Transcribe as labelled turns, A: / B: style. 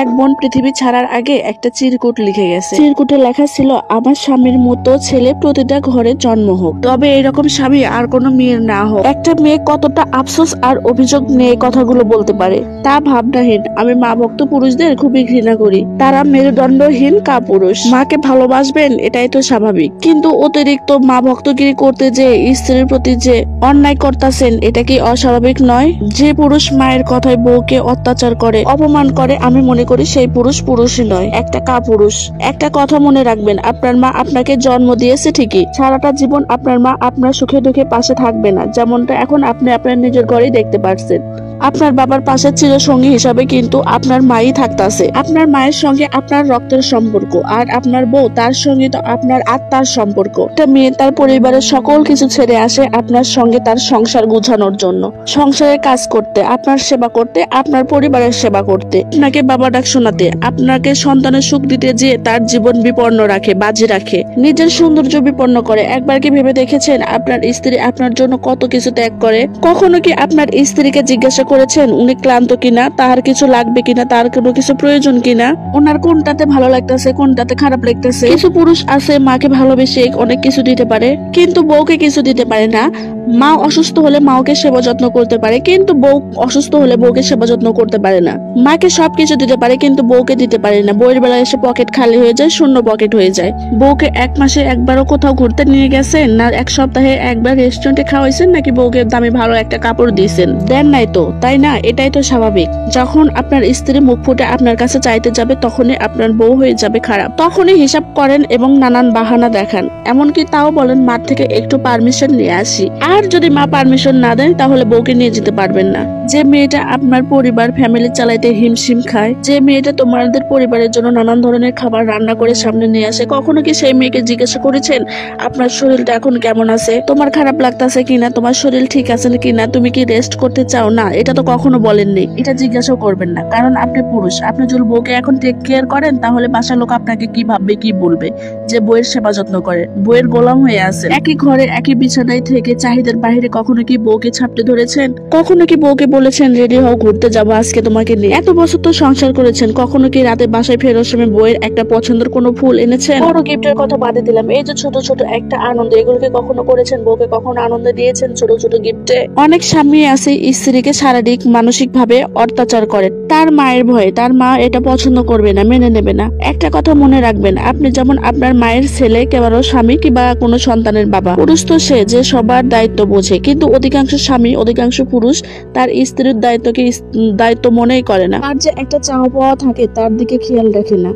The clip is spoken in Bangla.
A: এক বোন পৃথিবী ছাড়ার আগে একটা চিরকুট লিখে গেছে। চিরকুটে লেখা ছিল, আমার স্বামীর মতো ছেলে প্রতিটা ঘরে জন্ম হোক, তবে এরকম স্বামী আর কোনো মেয়ের না হোক। একটা মেয়ে কতটা আফসোস আর অভিযোগ নিয়ে কথাগুলো বলতে পারে তা ভাবনাহীন। আমি মা ভক্ত পুরুষদের খুবই ঘৃণা করি। তারা মেরুদণ্ডহীন কাপুরুষ। মাকে ভালোবাসবেন এটাই তো স্বাভাবিক, কিন্তু অতিরিক্ত মা ভক্তগিরি করতে যে স্ত্রীর প্রতি যে অন্যায় করতেছেন এটা কি অস্বাভাবিক নয়? যে পুরুষ মায়ের কথায় বউকে অত্যাচার করে, অপমান করে, আমি মনে করি সেই পুরুষ পুরুষই নয়, একটা কাপুরুষ। একটা কথা মনে রাখবেন, আপনার মা আপনাকে জন্ম দিয়েছে ঠিকই, সারাটা জীবন আপনার মা আপনার সুখে দুঃখে পাশে থাকবে না, যেমনটা এখন আপনি আপনার নিজের ঘরেই দেখতে পাচ্ছেন। আপনার বাবার পাশে চিরসঙ্গী হিসাবে কিন্তু আপনার মাই থাকতেছে। আপনার মায়ের সঙ্গে আপনার রক্তের সম্পর্ক, আর আপনার বউ তার সঙ্গে তো আপনার আত্মার সম্পর্ক। একটা মেয়ে তার পরিবারের সকল কিছু ছেড়ে আসে আপনার সঙ্গে তার সংসার গুছানোর জন্য, সংসারের কাজ করতে, আপনার সেবা করতে, আপনার পরিবারের সেবা করতে, আপনাকে বাবা ডাক শোনাতে, আপনাকে সন্তানের সুখ দিতে যে তার জীবন বিপন্ন রাখে, বাজি রাখে, নিজের সৌন্দর্য বিপন্ন করে। একবার কি ভেবে দেখেছেন আপনার স্ত্রী আপনার জন্য কত কিছু ত্যাগ করে? কখনো কি আপনার স্ত্রীকে জিজ্ঞাসা করেছেন উনি ক্লান্ত কিনা, তার কিছু লাগবে কিনা, তার কোনো কিছু প্রয়োজন কিনা, ওনার কোনটাতে ভালো লাগতেছে, কোনটাতে খারাপ লাগতেছে? কিছু পুরুষ আছে মাকে ভালোবেসে অনেক কিছু দিতে পারে কিন্তু বউকে কিছু দিতে পারে না। মা অসুস্থ হলে মাকে সেবা যত্ন করতে পারে, কিন্তু বউ অসুস্থ হলে বউকে সেবা যত্ন করতে পারে না। মাকে সবকিছু দিতে পারে কিন্তু বউকে দিতে পারে না। বউয়ের বেলা এসে পকেট খালি হয়ে যায়, শূন্য পকেট হয়ে যায়। বউকে এক মাসে একবারও কোথাও ঘুরতে নিয়ে গেছেন না? এক সপ্তাহে একবার রেস্টুরেন্টে খাওয়াইছেন নাকি বউকে দামি ভালো একটা কাপড় দিয়েছেন? দেন নাই তো, তাই না? এটাই তো স্বাভাবিক। যখন আপনার স্ত্রী মুখ ফুটে আপনার কাছে চাইতে যাবে তখনই আপনার বউ হয়ে যাবে খারাপ। তখনই হিসাব করেন এবং নানান বাহানা দেখান, এমনকি তাও বলেন মার থেকে একটু পারমিশন নিয়ে আসি। আর যদি মা পারমিশন না দেয় তাহলে বউকে নিয়ে যেতে পারবেন না। যে মেয়েটা আপনার পরিবার ফ্যামিলি চালাইতে হিমশিম খায়, যে মেয়েটা তোমাদের পরিবারের জন্য নানান ধরনের খাবার রান্না করে সামনে নিয়ে আসে, কখনো কি সেই মেয়েকে জিজ্ঞাসা করেছেন আপনার শরীরটা এখন কেমন আছে, তোমার খারাপ লাগতেছে কিনা, তোমার শরীর ঠিক আছে কিনা, তুমি কি রেস্ট করতে চাও না? এটা তো কখনো বলেননি, এটা জিজ্ঞাসাও করবেন না, কারণ আপনি পুরুষ। আপনি যদি বউকে এখন টেক কেয়ার করেন তাহলে বাসার লোক আপনাকে কি ভাববে, কি বলবে? যে বউয়ের সেবা যত্ন করে, বউয়ের গোলাম হয়ে আছে। একই ঘরে একই বিছানায় থেকে চাহিদার বাইরে কখনো কি বউকে ছাপতে ধরেছেন? কখনো কি বউকে বলেছেন রেডি হও, ঘুরতে যাবো আজকে তোমাকে নিয়ে? এত বছর তো সংসার করেছেন, কখনো কি রাতে বাসায় ফেরার সময় বউয়ের একটা পছন্দের কোনো ফুল এনেছেন? বড় গিফটের কথা বাদে দিলাম, এই যে ছোট ছোট একটা আনন্দ, এগুলোকে কখনো করেছেন? বউকে কখনো আনন্দ দিয়েছেন ছোট ছোট গিফটে? অনেক স্বামী আছে স্ত্রীকে শারীরিক মানসিক ভাবে অত্যাচার করে তার মায়ের ভয়ে। তার মা এটা পছন্দ করবে না, মেনে নেবে না। একটা কথা মনে রাখবেন, আপনি যেমন আপনার মায়ের ছেলে, কেবল স্বামী কিংবা কোনো সন্তানের বাবা। পুরুষ তো সে যে সবার দায়িত্ব বোঝে, কিন্তু অধিকাংশ স্বামী, অধিকাংশ পুরুষ তার স্ত্রীর দায়িত্বকে দায়িত্ব মনেই করে না। তার যে একটা চাওয়া পাওয়া থাকে তার দিকে খেয়াল রাখে না।